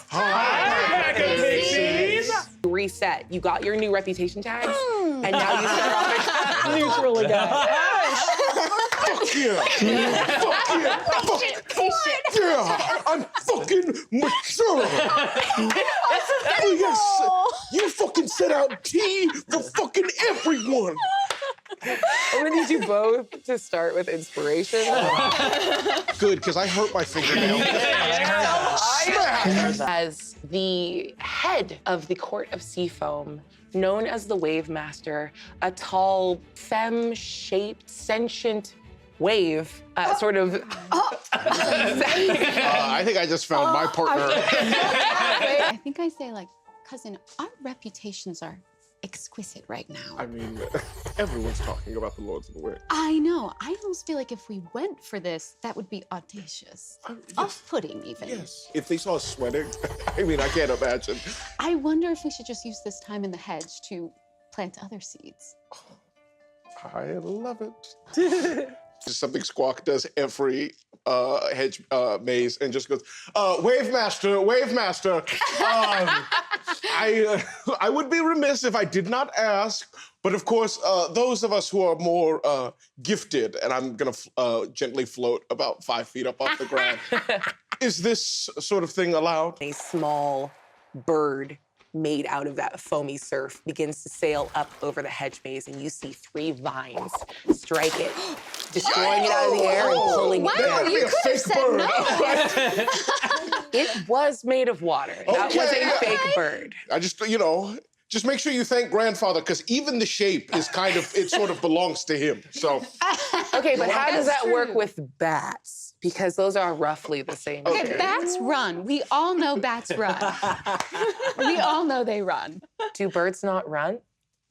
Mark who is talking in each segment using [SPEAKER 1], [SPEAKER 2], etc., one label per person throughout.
[SPEAKER 1] Hi, Pixies.
[SPEAKER 2] Reset. You got your new reputation tags, and now you start off as neutral again.
[SPEAKER 1] Fuck yeah. Fuck yeah. Fuck yeah. I'm fucking mature. Oh, yes. You fucking set out tea for fucking everyone.
[SPEAKER 2] I'm gonna need you both to start with inspiration.
[SPEAKER 1] Good, because I hurt my fingernail.
[SPEAKER 2] As the head of the court of Seafoam, known as the Wave Master, a tall, femme-shaped, sentient wave, sort of.
[SPEAKER 1] I think I just found my partner.
[SPEAKER 3] I think I say, like, cousin, our reputations are exquisite right now.
[SPEAKER 1] I mean, everyone's talking about the Lords of the Wind.
[SPEAKER 3] I know. I almost feel like if we went for this, that would be audacious. Off-putting, even.
[SPEAKER 1] Yes. If they saw us sweating, I mean, I can't imagine.
[SPEAKER 3] I wonder if we should just use this time in the hedge to plant other seeds.
[SPEAKER 1] I love it. Just something Squawk does every hedge maze and just goes, Wave Master, Wave Master. I would be remiss if I did not ask, but of course, those of us who are more gifted, and I'm gonna gently float about 5 feet up off the ground, is this sort of thing allowed?
[SPEAKER 2] A small bird made out of that foamy surf begins to sail up over the hedge maze, and you see 3 vines strike it, destroying it out of the air and pulling it down.
[SPEAKER 3] You could have said no.
[SPEAKER 2] It was made of water. That was a fake bird.
[SPEAKER 1] I just, just make sure you thank grandfather, because even the shape is kind of, it sort of belongs to him, so.
[SPEAKER 2] Okay, but how does that work with bats? Because those are roughly the same.
[SPEAKER 3] Okay, bats run. We all know bats run. We all know they run.
[SPEAKER 2] Do birds not run?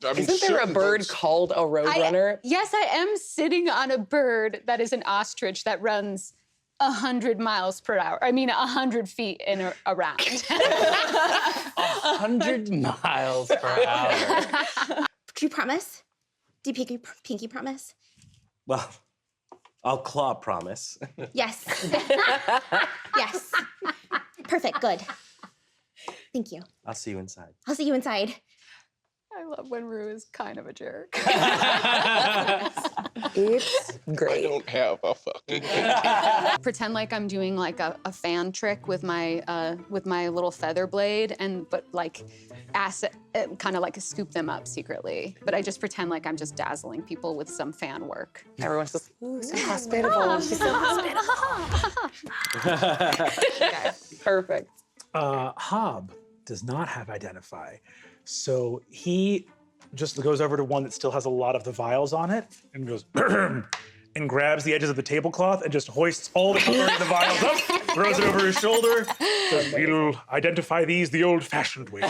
[SPEAKER 1] I mean,
[SPEAKER 2] Isn't there a bird called a roadrunner?
[SPEAKER 3] Yes, I am sitting on a bird that is an ostrich that runs 100 miles per hour. I mean, 100 feet in a round.
[SPEAKER 4] 100 miles per hour.
[SPEAKER 5] Do you promise? Do you pinky promise?
[SPEAKER 6] Well, I'll claw promise.
[SPEAKER 5] Yes. Yes. Perfect, good. Thank you.
[SPEAKER 6] I'll see you inside.
[SPEAKER 5] I'll see you inside.
[SPEAKER 3] I love when Rue is kind of a jerk.
[SPEAKER 2] It's great.
[SPEAKER 1] I don't have a fucking
[SPEAKER 3] Pretend like I'm doing like a fan trick with my little feather blade, but like kind of like scoop them up secretly. But I just pretend like I'm just dazzling people with some fan work.
[SPEAKER 2] Everyone's just, ooh, so hospitable. She's so hospitable. Okay, perfect.
[SPEAKER 7] Hob does not have identify. So he just goes over to one that still has a lot of the vials on it and goes, and grabs the edges of the tablecloth and just hoists all the coloring of the vials up, throws it over his shoulder, says, we'll identify these the old-fashioned way.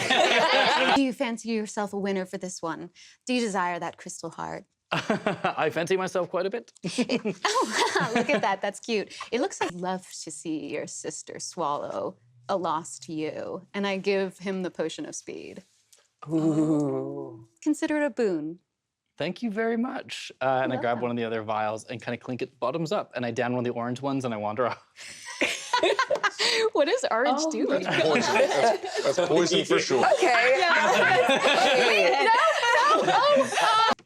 [SPEAKER 3] Do you fancy yourself a winner for this one? Do you desire that crystal heart?
[SPEAKER 4] I fancy myself quite a bit.
[SPEAKER 3] Oh, look at that. That's cute. It looks like love to see your sister swallow a loss to you. And I give him the potion of speed.
[SPEAKER 2] Ooh.
[SPEAKER 3] Consider it a boon.
[SPEAKER 4] Thank you very much. And I grab one of the other vials and kind of clink it bottoms up, and I down one of the orange ones and I wander off.
[SPEAKER 3] What does orange do?
[SPEAKER 1] poison. That's poison for sure.
[SPEAKER 2] Okay.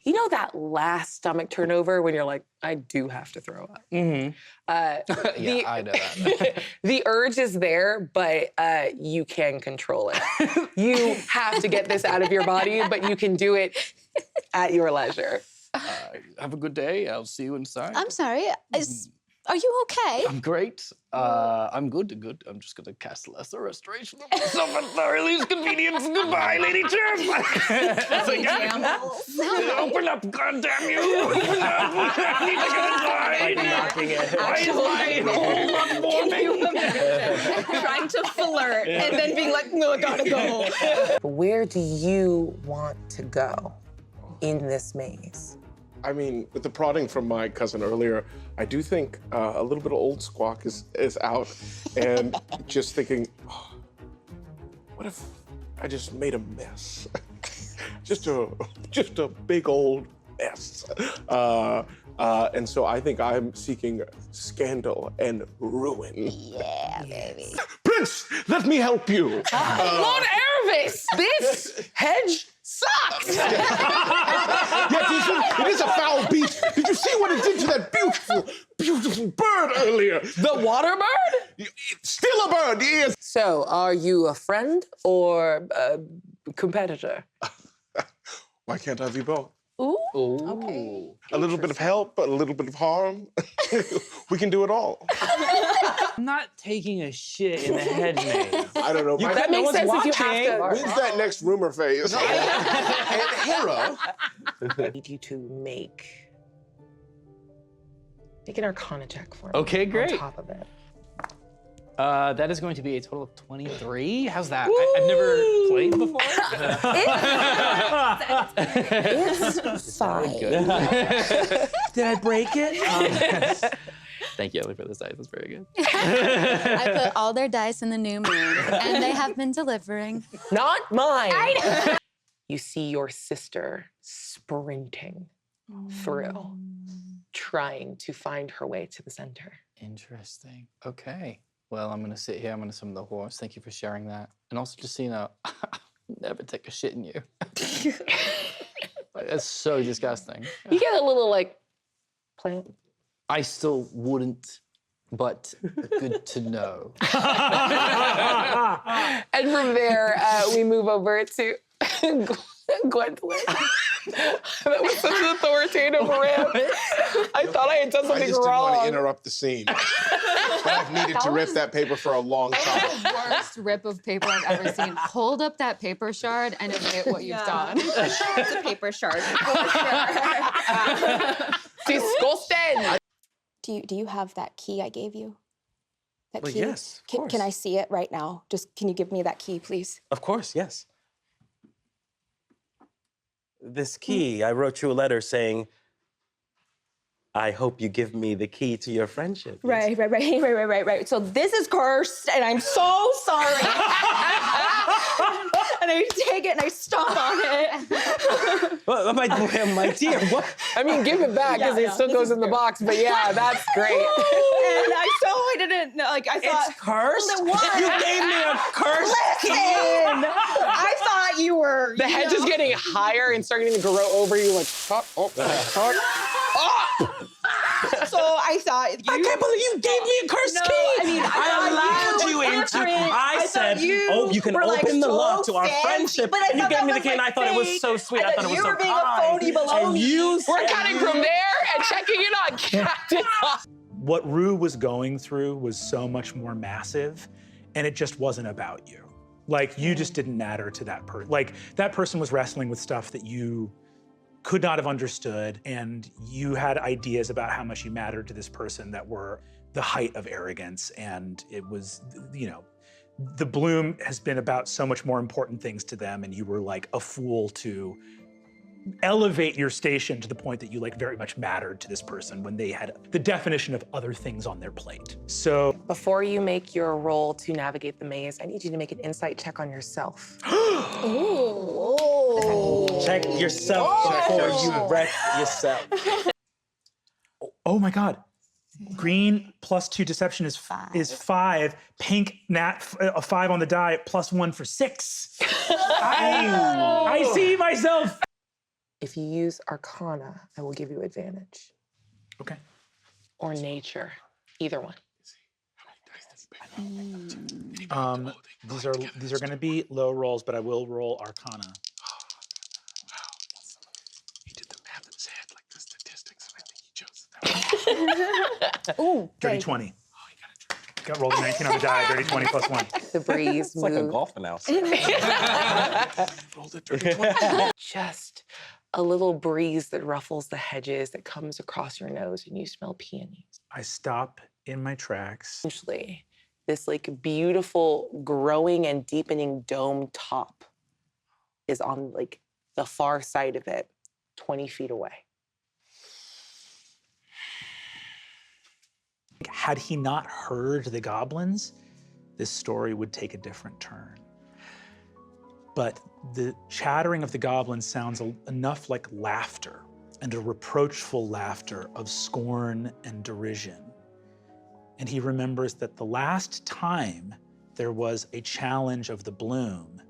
[SPEAKER 2] You know that last stomach turnover when you're like, I do have to throw up?
[SPEAKER 4] Mm-hmm. Yeah, I know that.
[SPEAKER 2] The urge is there, but you can control it. You have to get this out of your body, but you can do it at your leisure.
[SPEAKER 4] Have a good day. I'll see you inside.
[SPEAKER 3] I'm sorry. Are you okay?
[SPEAKER 4] I'm great. I'm good. I'm just gonna cast lesser restoration of myself at the very least convenience. Goodbye, Lady Chirp. It's like, open up, goddamn you! Open up! I need to get inside.
[SPEAKER 2] Knocking it.
[SPEAKER 5] Trying to flirt and then being like, no, I gotta go.
[SPEAKER 2] Where do you want to go in this maze?
[SPEAKER 1] I mean, with the prodding from my cousin earlier, I do think a little bit of old Squawk is out, and just thinking, oh, what if I just made a mess? just a big old mess. And so I think I'm seeking scandal and ruin.
[SPEAKER 5] Yeah.
[SPEAKER 3] Yeah, baby.
[SPEAKER 1] Prince, let me help you.
[SPEAKER 2] Lord Aravis, this hedge sucks.
[SPEAKER 1] Yes, it is a foul beast. Did you see what it did to that beautiful bird earlier?
[SPEAKER 2] The water bird?
[SPEAKER 1] Still a bird, yes.
[SPEAKER 2] So, are you a friend or a competitor?
[SPEAKER 1] Why can't I be both?
[SPEAKER 2] Ooh.
[SPEAKER 5] Okay.
[SPEAKER 1] A little bit of help, a little bit of harm. We can do it all.
[SPEAKER 6] I'm not taking a shit in the hedge maze.
[SPEAKER 1] I don't know.
[SPEAKER 2] That makes sense if you have to.
[SPEAKER 1] When's that next rumor phase?
[SPEAKER 6] Hera.
[SPEAKER 2] I need you to make an Arcana check for me.
[SPEAKER 4] Okay, great.
[SPEAKER 2] On top of it.
[SPEAKER 4] That is going to be a total of 23. How's that? I've never played before.
[SPEAKER 2] It's fine.
[SPEAKER 6] Did I break it?
[SPEAKER 4] Thank you, Ellie, for this dice. That's very good.
[SPEAKER 3] I put all their dice in the new moon, and they have been delivering.
[SPEAKER 2] Not mine. You see your sister sprinting through, trying to find her way to the center.
[SPEAKER 4] Interesting. Okay. Well, I'm gonna sit here. I'm gonna summon the horse. Thank you for sharing that. And also, just so you know, never take a shit in you. That's so disgusting.
[SPEAKER 2] You get a little like plant.
[SPEAKER 4] I still wouldn't, but good to know.
[SPEAKER 2] And from there, we move over to Gwendolyn. That was such an authoritative rip. I thought I had done
[SPEAKER 1] I
[SPEAKER 2] something
[SPEAKER 1] just didn't want
[SPEAKER 2] wrong.
[SPEAKER 1] to interrupt the scene. But I've needed to rip that paper for a long time.
[SPEAKER 3] The worst rip of paper I've ever seen. Hold up that paper shard and admit what you've done.
[SPEAKER 5] It's a paper shard. For sure.
[SPEAKER 2] Disgusting.
[SPEAKER 8] Do you have that key I gave you? That
[SPEAKER 6] Well,
[SPEAKER 8] key?
[SPEAKER 6] yes, of course.
[SPEAKER 8] Can I see it right now? Just can you give me that key, please?
[SPEAKER 6] Of course, yes. This key, I wrote you a letter saying, I hope you give me the key to your friendship. Yes.
[SPEAKER 8] Right. So this is cursed, and I'm so sorry. And I take it and I stomp on it.
[SPEAKER 6] Well, my dear, what?
[SPEAKER 2] I mean, give it back because it still goes in the box. But yeah, that's great.
[SPEAKER 8] And I didn't know. Like I thought
[SPEAKER 6] It's cursed?
[SPEAKER 8] Well, it was.
[SPEAKER 6] You gave me a cursed key?
[SPEAKER 8] Listen, I thought you were.
[SPEAKER 2] The hedge is getting higher and starting to grow over you. Like,
[SPEAKER 8] So I thought you.
[SPEAKER 6] I can't believe you gave me a cursed key.
[SPEAKER 8] I mean,
[SPEAKER 6] I allowed you into.
[SPEAKER 8] different.
[SPEAKER 6] I said,
[SPEAKER 8] you
[SPEAKER 6] you can
[SPEAKER 8] were, like,
[SPEAKER 6] open the
[SPEAKER 8] so
[SPEAKER 6] lock to our
[SPEAKER 8] fancy,
[SPEAKER 6] friendship.
[SPEAKER 8] but I
[SPEAKER 6] And you
[SPEAKER 8] thought
[SPEAKER 6] gave
[SPEAKER 8] that
[SPEAKER 6] me the
[SPEAKER 8] was,
[SPEAKER 6] key, and I
[SPEAKER 8] like,
[SPEAKER 6] thought it was
[SPEAKER 8] fake.
[SPEAKER 6] so sweet.
[SPEAKER 8] I
[SPEAKER 6] I
[SPEAKER 8] thought
[SPEAKER 6] thought it was
[SPEAKER 8] you
[SPEAKER 6] so
[SPEAKER 8] were being a
[SPEAKER 6] kind.
[SPEAKER 8] phony below
[SPEAKER 6] And
[SPEAKER 8] me.
[SPEAKER 6] you
[SPEAKER 2] we're
[SPEAKER 6] said
[SPEAKER 2] cutting from there and checking in on Captain.
[SPEAKER 7] What Rue was going through was so much more massive, and it just wasn't about you. Like, you just didn't matter to that person. Like, that person was wrestling with stuff that you could not have understood, and you had ideas about how much you mattered to this person that were the height of arrogance, and it was, you know, the bloom has been about so much more important things to them, and you were like a fool to elevate your station to the point that you like very much mattered to this person when they had the definition of other things on their plate. So
[SPEAKER 2] Before you make your roll to navigate the maze, I need you to make an insight check on yourself.
[SPEAKER 6] check yourself before you wreck yourself.
[SPEAKER 7] oh my God. Green +2 deception is five. Pink a 5 on the die +1 for 6. I see myself.
[SPEAKER 2] If you use Arcana, I will give you advantage.
[SPEAKER 7] Okay.
[SPEAKER 2] Or Nature, either one.
[SPEAKER 7] These are going to be low rolls, but I will roll Arcana.
[SPEAKER 1] He did the math in his head, like the statistics, and I think he chose that.
[SPEAKER 8] Ooh,
[SPEAKER 7] Dirty 20. Got rolled a 19 on the die. Dirty 20 +1.
[SPEAKER 2] The breeze
[SPEAKER 6] It's like a
[SPEAKER 2] moves.
[SPEAKER 6] golf announcer.
[SPEAKER 1] Rolled a dirty 20.
[SPEAKER 2] Just a little breeze that ruffles the hedges that comes across your nose and you smell peonies.
[SPEAKER 7] I stop in my tracks.
[SPEAKER 2] Essentially, this like beautiful growing and deepening dome top is on like the far side of it, 20 feet away.
[SPEAKER 7] Had he not heard the goblins, this story would take a different turn. But the chattering of the goblins sounds enough like laughter, and a reproachful laughter of scorn and derision, And he remembers that the last time there was a challenge of the bloom,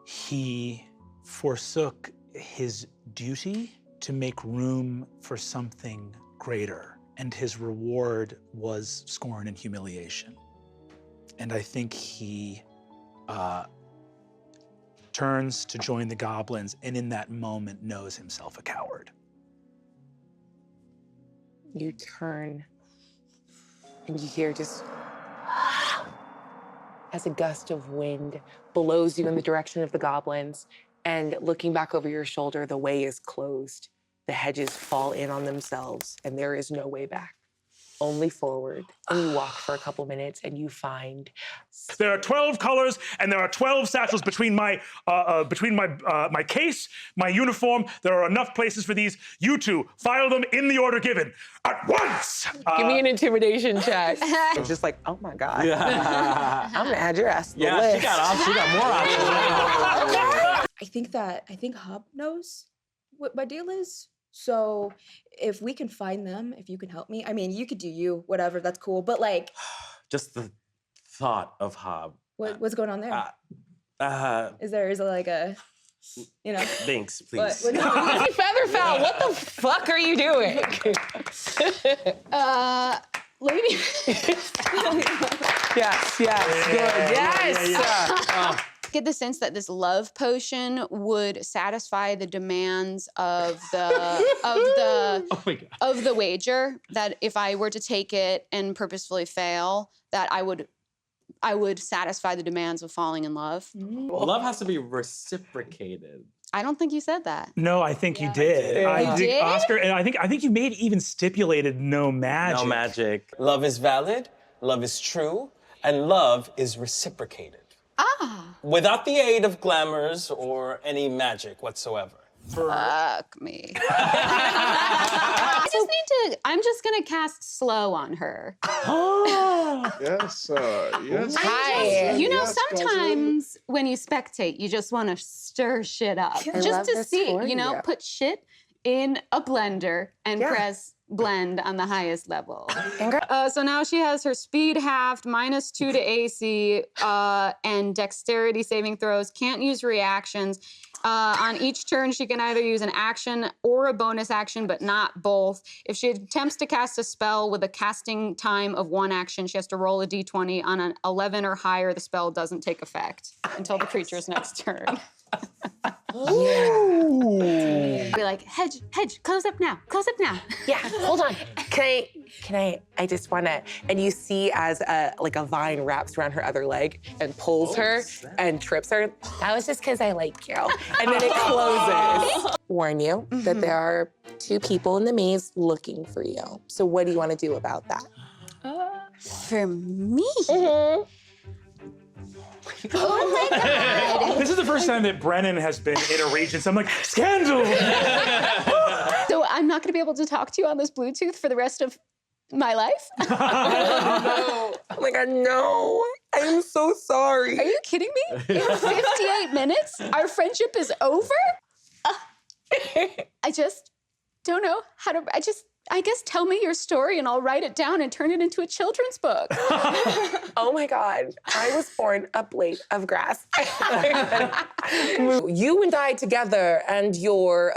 [SPEAKER 7] he forsook his duty to make room for something greater. And his reward was scorn and humiliation. And I think he turns to join the goblins, and in that moment knows himself a coward.
[SPEAKER 2] You turn and you hear just as a gust of wind blows you in the direction of the goblins, and looking back over your shoulder, the way is closed. The hedges fall in on themselves, and there is no way back. Only forward. And you walk for a couple minutes, and you find...
[SPEAKER 7] There are 12 colors, and there are 12 satchels between my case, my uniform. There are enough places for these. You two, file them in the order given. At once!
[SPEAKER 2] Give me an intimidation check. I'm just like, oh my God. I'm gonna add your ass to the list.
[SPEAKER 6] She got more options.
[SPEAKER 5] I think Hub knows what my deal is. So if we can find them, if you can help me, I mean, you could do you, whatever, that's cool. But like,
[SPEAKER 6] Just the thought of Hob.
[SPEAKER 5] what's going on there? Is there like a, you know?
[SPEAKER 6] Binks, please.
[SPEAKER 2] Featherfowl, what the fuck are you doing?
[SPEAKER 3] Lady.
[SPEAKER 2] Yes, good, yes.
[SPEAKER 3] Get the sense that this love potion would satisfy the demands of the of the wager. That if I were to take it and purposefully fail, that I would satisfy the demands of falling in love.
[SPEAKER 6] Love has to be reciprocated.
[SPEAKER 3] I don't think you said that.
[SPEAKER 7] No, I think you did. I
[SPEAKER 3] did?
[SPEAKER 7] Oscar, and I think you made even stipulated no magic.
[SPEAKER 6] No magic.
[SPEAKER 9] Love is valid, love is true, and love is reciprocated. Without the aid of glamours or any magic whatsoever.
[SPEAKER 3] Fuck me. I'm just gonna cast slow on her.
[SPEAKER 1] Yes, yes.
[SPEAKER 2] Hi.
[SPEAKER 3] You know,
[SPEAKER 1] Yes,
[SPEAKER 3] sometimes when you spectate, you just want to stir shit up.
[SPEAKER 2] I love
[SPEAKER 3] Just to
[SPEAKER 2] this
[SPEAKER 3] see,
[SPEAKER 2] for
[SPEAKER 3] you know,
[SPEAKER 2] you.
[SPEAKER 3] put shit in a blender and
[SPEAKER 2] Yeah.
[SPEAKER 3] press blend on the highest level. So now she has her speed halved, -2 to AC, and dexterity saving throws. Can't use reactions. On each turn, she can either use an action or a bonus action, but not both. If she attempts to cast a spell with a casting time of 1 action, she has to roll a d20. On an 11 or higher, the spell doesn't take effect until the creature's next turn. Be like, hedge, close up now.
[SPEAKER 2] Yeah, hold on. Can I just wanna, and you see as a vine wraps around her other leg and pulls her and trips her. That was just because I like you. And then it closes. Warn you that there are 2 people in the maze looking for you. So what do you wanna do about that?
[SPEAKER 3] For me?
[SPEAKER 2] Oh my God.
[SPEAKER 7] This is the first time that Brennan has been in a region, so I'm like, scandal!
[SPEAKER 3] So I'm not gonna be able to talk to you on this Bluetooth for the rest of my life?
[SPEAKER 2] Oh my God, no. I'm so sorry.
[SPEAKER 3] Are you kidding me? In 58 minutes, our friendship is over? I just don't know how to, I guess tell me your story and I'll write it down and turn it into a children's book.
[SPEAKER 2] Oh my God, I was born a blade of grass. You and I together and your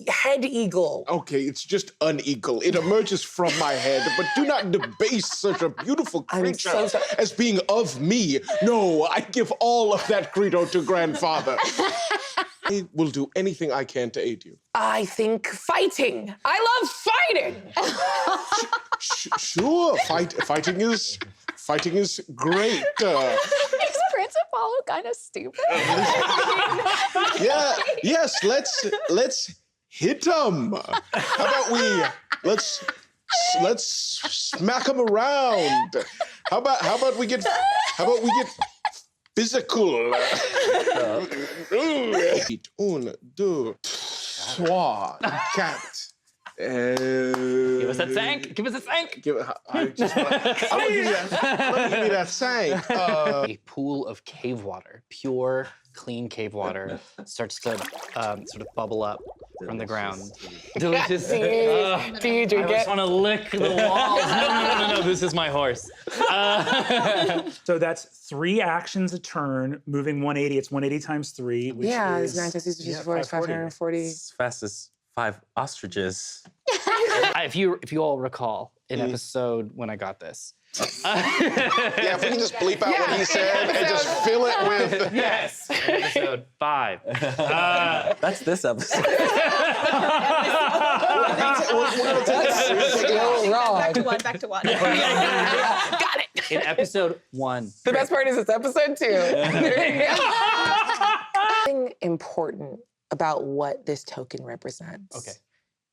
[SPEAKER 2] head eagle.
[SPEAKER 1] Okay, it's just an eagle. It emerges from my head, but do not debase such a beautiful creature
[SPEAKER 2] so sorry.
[SPEAKER 1] as being of me. No, I give all of that credo to grandfather. I will do anything I can to aid you.
[SPEAKER 2] I think fighting. I love fighting.
[SPEAKER 1] Sure, fighting is great.
[SPEAKER 3] Is Prince Apollo kind of stupid?
[SPEAKER 1] Yeah, yes, let's hit him. How about let's smack him around. How about we get physical. 1, 2, 3, 4,
[SPEAKER 4] Give us that sank. Give us a sank.
[SPEAKER 1] Let me give you that sank.
[SPEAKER 4] A pool of cave water, pure, clean cave water, starts to sort of bubble up from the ground. Delicious.
[SPEAKER 2] Do you drink
[SPEAKER 4] I just
[SPEAKER 2] it?
[SPEAKER 4] want to lick the walls. No, this is my horse.
[SPEAKER 7] So that's 3 actions a turn, moving 180. It's 180 times 3, which
[SPEAKER 2] Yeah,
[SPEAKER 7] is...
[SPEAKER 2] it's 9 times 6, 540.
[SPEAKER 6] As fast as 5 ostriches.
[SPEAKER 4] If you all recall, in episode when I got this.
[SPEAKER 1] Yeah, if we can just bleep out what he said and just fill it with...
[SPEAKER 4] Yes. Episode 5.
[SPEAKER 6] That's this episode.
[SPEAKER 1] We're gonna take it.
[SPEAKER 5] Back to one.
[SPEAKER 2] Got it.
[SPEAKER 4] In episode 1.
[SPEAKER 2] The best part is it's episode 2. Something important about what this token represents.
[SPEAKER 4] Okay.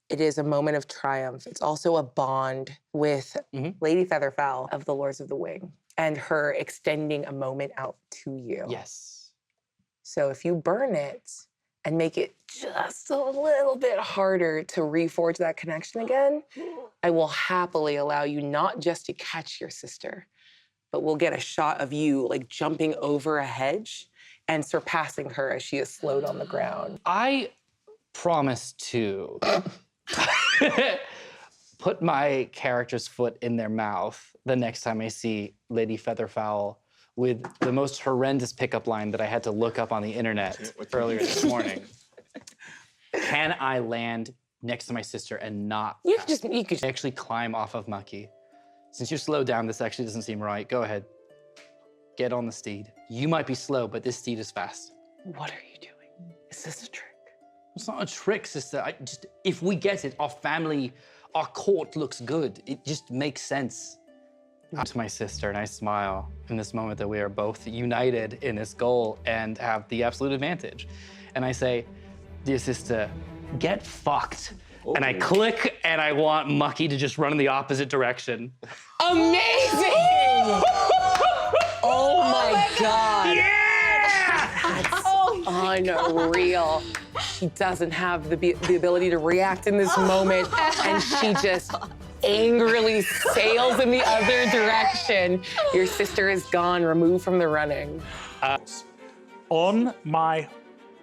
[SPEAKER 2] It is a moment of triumph. It's also a bond with Lady Featherfowl of the Lords of the Wing and her extending a moment out to you.
[SPEAKER 4] Yes.
[SPEAKER 2] So if you burn it and make it just a little bit harder to reforge that connection again, I will happily allow you not just to catch your sister, but we'll get a shot of you like jumping over a hedge and surpassing her as she is slowed on the ground.
[SPEAKER 4] I promise to put my character's foot in their mouth the next time I see Lady Featherfowl with the most horrendous pickup line that I had to look up on the internet earlier this morning. Can I land next to my sister and not?
[SPEAKER 2] You could
[SPEAKER 4] actually climb off of Mucky. Since you're slowed down, this actually doesn't seem right. Go ahead. Get on the steed. You might be slow, but this steed is fast.
[SPEAKER 2] What are you doing? Is this a trick?
[SPEAKER 4] It's not a trick, sister. If we get it, our family, our court looks good. It just makes sense. To my sister, and I smile in this moment that we are both united in this goal and have the absolute advantage. And I say, dear sister, get fucked. And I click, and I want Mucky to just run in the opposite direction.
[SPEAKER 2] Amazing! Oh my God.
[SPEAKER 4] Yeah!
[SPEAKER 2] That's unreal. She doesn't have the ability to react in this moment, and she just angrily sails in the other direction. Your sister is gone, removed from the running.
[SPEAKER 7] On my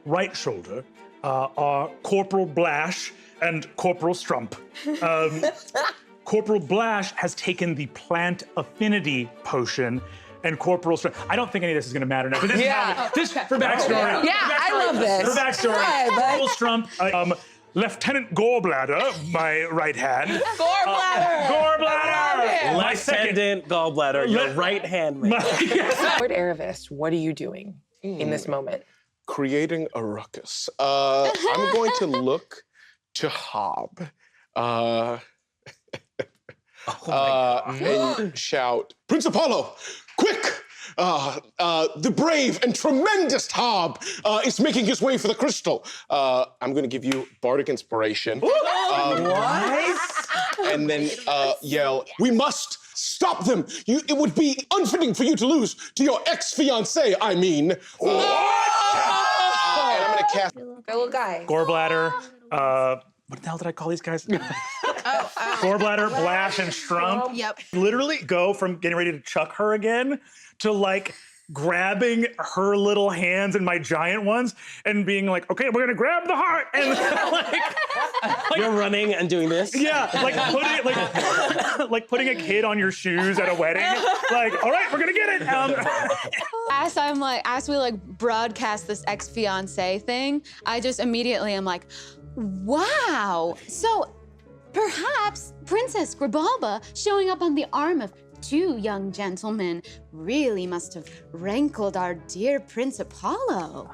[SPEAKER 7] right shoulder are Corporal Blash and Corporal Strump. Corporal Blash has taken the plant affinity potion, and Corporal Strump. I don't think any of this is going to matter now, but this is how, this for backstory.
[SPEAKER 2] Yeah, I love this.
[SPEAKER 7] For backstory,
[SPEAKER 2] Hi, bud.
[SPEAKER 7] Corporal Strump, Lieutenant Gorbladder, my right hand. Gorbladder! My second.
[SPEAKER 6] Lieutenant Gallbladder, your right hand man.
[SPEAKER 2] Lord Erebus, what are you doing in this moment?
[SPEAKER 1] Creating a ruckus. I'm going to look to Hob and shout, Prince Apollo, quick! The brave and tremendous Hob is making his way for the crystal. I'm going to give you bardic inspiration. And then yell, we must stop them. It would be unfitting for you to lose to your ex-fiancé, I mean. And I'm going to cast...
[SPEAKER 2] That little guy.
[SPEAKER 7] Gorbladder, what the hell did I call these guys? Gorbladder, Blash, and Strump.
[SPEAKER 5] Yep.
[SPEAKER 7] Literally go from getting ready to chuck her again to like grabbing her little hands in my giant ones and being like, okay, we're gonna grab the heart. And like
[SPEAKER 6] You're running and doing this?
[SPEAKER 7] yeah, like putting a kid on your shoes at a wedding. Like, all right, we're gonna get it.
[SPEAKER 3] As we broadcast this ex-fiance thing, I just immediately am like, wow. So perhaps Princess Gribalba showing up on the arm of 2 young gentlemen really must have rankled our dear Prince Apollo.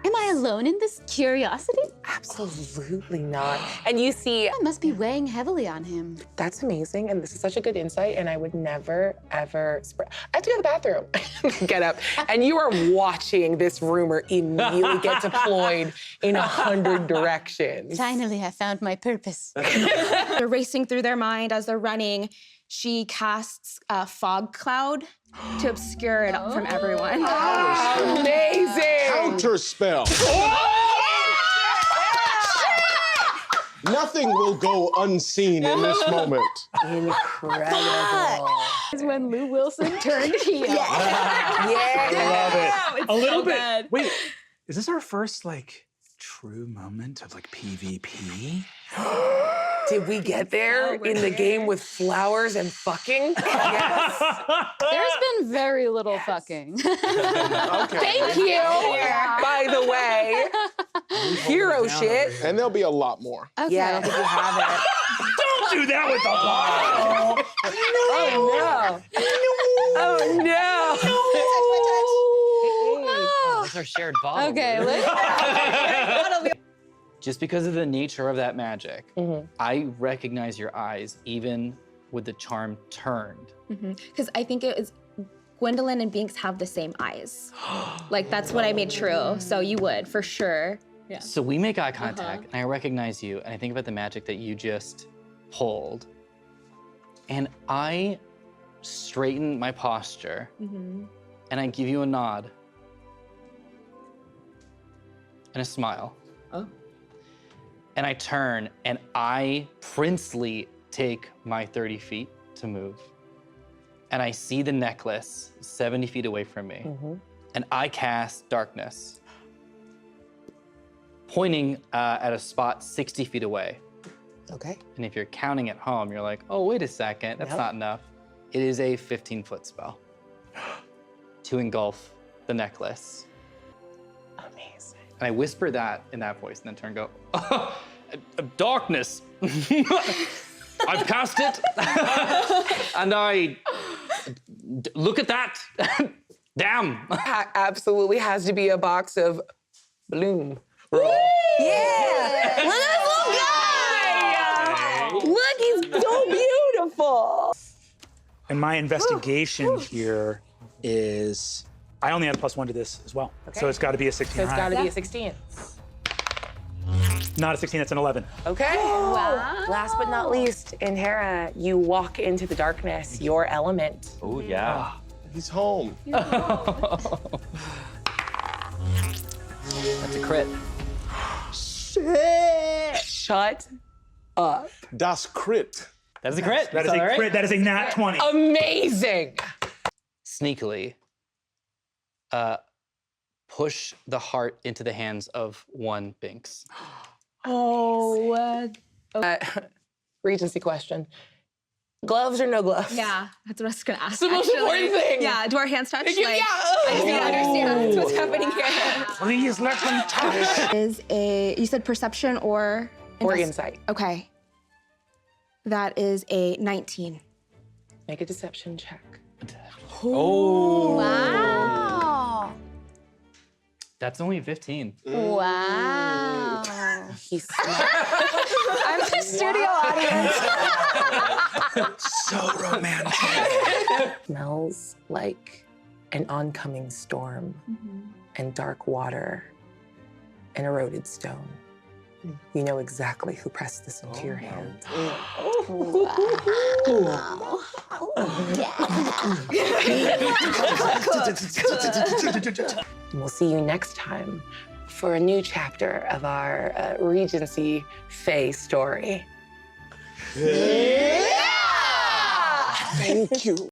[SPEAKER 3] Am I alone in this curiosity?
[SPEAKER 2] Absolutely not. And you see,
[SPEAKER 3] That must be weighing heavily on him.
[SPEAKER 2] that's amazing, and this is such a good insight, and I would never, ever spread. I have to go to the bathroom. Get up. And you are watching this rumor immediately get deployed in 100 directions.
[SPEAKER 3] Finally, I found my purpose.
[SPEAKER 5] They're racing through their mind as they're running. She casts a fog cloud to obscure it from everyone.
[SPEAKER 2] Amazing.
[SPEAKER 1] Counter spell. Nothing will go unseen in this moment.
[SPEAKER 2] Incredible.
[SPEAKER 5] Is when Lou Wilson turned heel.
[SPEAKER 2] Yeah.
[SPEAKER 7] Love it.
[SPEAKER 5] It's
[SPEAKER 7] A little
[SPEAKER 5] so
[SPEAKER 7] bit.
[SPEAKER 5] good.
[SPEAKER 7] Wait, is this our first like true moment of like PvP.
[SPEAKER 2] Did we get there in the game with flowers and fucking? Yes.
[SPEAKER 3] There's been very little fucking.
[SPEAKER 2] Thank you. By the way, hero shit.
[SPEAKER 1] And there'll be a lot more.
[SPEAKER 3] Okay.
[SPEAKER 2] Yeah, I don't think you have it.
[SPEAKER 7] Don't do that with the bottle.
[SPEAKER 2] Oh no. Oh no.
[SPEAKER 4] That's our shared bottle.
[SPEAKER 3] Okay, let's.
[SPEAKER 4] Just because of the nature of that magic, I recognize your eyes even with the charm turned.
[SPEAKER 5] Because I think it was Gwendolyn and Binks have the same eyes. Like that's what I made true. So you would for sure. Yeah.
[SPEAKER 4] So we make eye contact, and I recognize you, and I think about the magic that you just pulled, and I straighten my posture, and I give you a nod and a smile.
[SPEAKER 5] Oh.
[SPEAKER 4] And I turn, and I princely take my 30 feet to move. And I see the necklace 70 feet away from me. And I cast darkness, pointing at a spot 60 feet away.
[SPEAKER 2] Okay.
[SPEAKER 4] And if you're counting at home, you're like, oh, wait a second, that's not enough. It is a 15-foot spell to engulf the necklace.
[SPEAKER 2] Amazing.
[SPEAKER 4] And I whisper that in that voice, and then turn and go, oh, darkness. I've cast it. And look at that. Damn.
[SPEAKER 2] Absolutely has to be a box of bloom.
[SPEAKER 8] Yeah! Look at this little guy! Look, he's so beautiful.
[SPEAKER 7] And my investigation here is, I only have +1 to this as well. So it's got to be a 16
[SPEAKER 2] So it's
[SPEAKER 7] high.
[SPEAKER 2] got to be a 16.
[SPEAKER 7] Not a 16, that's an 11.
[SPEAKER 2] Okay.
[SPEAKER 3] Wow.
[SPEAKER 2] Last but not least, Inhera, you walk into the darkness, your element.
[SPEAKER 6] Oh, yeah.
[SPEAKER 1] He's home.
[SPEAKER 4] That's a crit.
[SPEAKER 2] Shut up.
[SPEAKER 1] Das Crit.
[SPEAKER 4] That's a crit.
[SPEAKER 7] That is a crit, that is a nat 20.
[SPEAKER 2] Amazing.
[SPEAKER 4] Sneakily, push the heart into the hands of one Binks.
[SPEAKER 8] Oh.
[SPEAKER 2] Regency question. Gloves or no gloves?
[SPEAKER 5] Yeah, that's what I was gonna ask.
[SPEAKER 2] It's the most important thing.
[SPEAKER 5] Yeah, do our hands touch?
[SPEAKER 2] Yeah.
[SPEAKER 5] I just need to understand what's happening here.
[SPEAKER 7] Please let them touch.
[SPEAKER 5] Is you said perception or?
[SPEAKER 2] Or insight.
[SPEAKER 5] Okay. That is a 19.
[SPEAKER 2] Make a deception check.
[SPEAKER 4] Oh.
[SPEAKER 3] Wow.
[SPEAKER 4] That's only 15.
[SPEAKER 3] Wow.
[SPEAKER 2] He's smart.
[SPEAKER 3] I'm the studio audience.
[SPEAKER 7] So romantic.
[SPEAKER 2] Smells like an oncoming storm and dark water and eroded stone. You know exactly who pressed this into your hand. And we'll see you next time for a new chapter of our Regency Fae story.
[SPEAKER 1] Thank you.